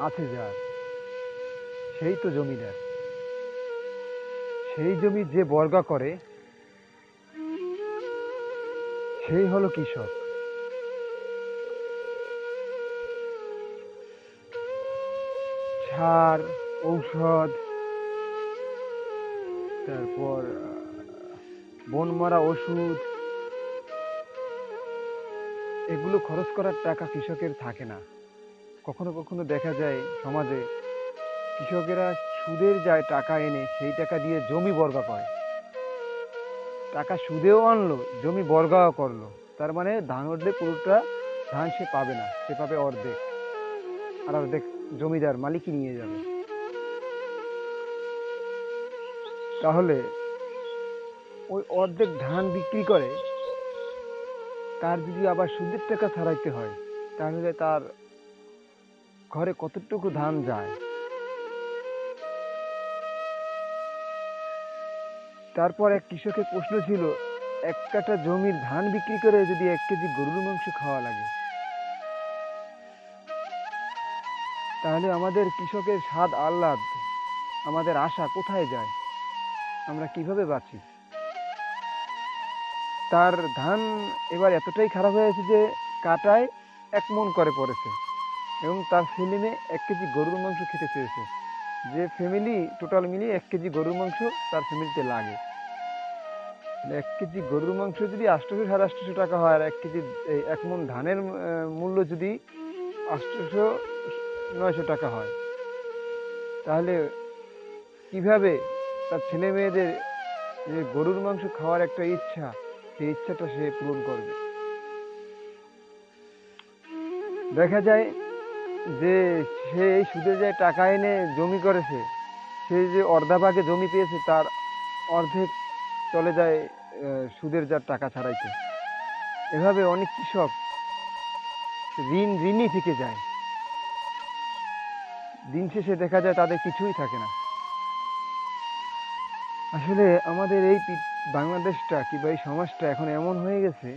আছে যার, সেই তো জমিদার। সেই জমি যে বর্গা করে, সেই হলো কৃষক। সার, ঔষধ, তারপর বন মারা ওষুধ, এগুলো খরচ করার টাকা কৃষকের থাকে না। কখনো কখনো দেখা যায় সমাজে কৃষকেরা সুদের যায় টাকা এনে সেই টাকা দিয়ে জমি বর্গা করে। টাকা সুদেও আনলো, জমি বর্গাও করলো। তার মানে ধান উঠলে পুরোটা ধান সে পাবে না, সে পাবে অর্ধেক, আর অর্ধেক জমিদার মালিকই নিয়ে যাবে। তাহলে ওই অর্ধেক ধান বিক্রি করে তার যদি আবার সুদের টাকা ছাড়াইতে হয়, তাহলে তার ঘরে কতটুকু ধান যায়। তারপর এক কৃষকের প্রশ্ন ছিল, এক কাঠা জমির ধান বিক্রি করে যদি 1 কেজি গরুর মাংস খাওয়া লাগে, তাহলে আমাদের কৃষকের স্বাদ আহ্লাদ, আমাদের আশা কোথায় যায়? আমরা কিভাবে বাঁচি? তার ধান এবার এতটাই খারাপ হয়েছে যে কাটায় 1 মণ করে পড়েছে, এবং তার ছেলে মেয়ে 1 কেজি গরুর মাংস খেতে চেয়েছে। যে ফ্যামিলি টোটাল মিলিয়ে 1 কেজি গরুর মাংস তার ফ্যামিলিতে লাগে। 1 কেজি গরুর মাংস যদি 800-850 টাকা হয়, আর 1 কেজি 1 মণ ধানের মূল্য যদি 800-900 টাকা হয়, তাহলে কিভাবে তার ছেলে মেয়েদের যে গরুর মাংস খাওয়ার একটা ইচ্ছা, সেই ইচ্ছাটা সে পূরণ করবে? দেখা যায় যে সে এই সুদে যে টাকা এনে জমি করেছে, সে যে অর্ধাভাগে জমি পেয়েছে তার অর্ধেক চলে যায় সুদের যার টাকা ছাড়াইতে। এভাবে অনেক কৃষক ঋণই থেকে যায়। দিন শেষে দেখা যায় তাদের কিছুই থাকে না। আসলে আমাদের এই বাংলাদেশটা কিংবা এই সমাজটা এখন এমন হয়ে গেছে,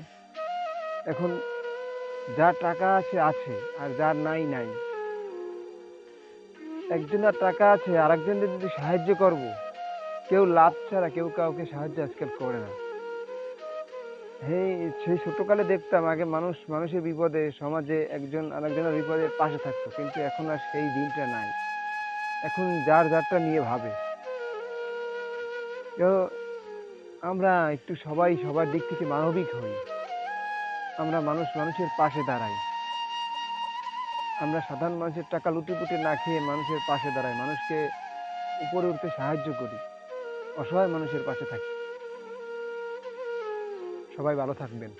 এখন যার টাকা আছে আছে, আর যার নাই নাই। একজনের টাকা আছে, আরেকজনকে যদি সাহায্য করব, কেউ লাভ ছাড়া কেউ কাউকে সাহায্য আজকাল করে না। সেই ছোটকালে দেখতাম আগে মানুষ মানুষের বিপদে সমাজে একজন আরেকজনের বিপদে পাশে থাকতো, কিন্তু এখন আর সেই দিনটা নাই। এখন যার যারটা নিয়ে ভাবে। তো আমরা একটু সবাই সবার দিক থেকে মানবিক হই। আমরা মানুষের পাশে দাঁড়াই। আমরা সাধারণ মানুষের টাকা লুটিপুটি না খেয়ে মানুষের পাশে দাঁড়াই, মানুষকে উপরে উঠতে সাহায্য করি, অসহায় মানুষের পাশে থাকি। সবাই ভালো থাকবেন।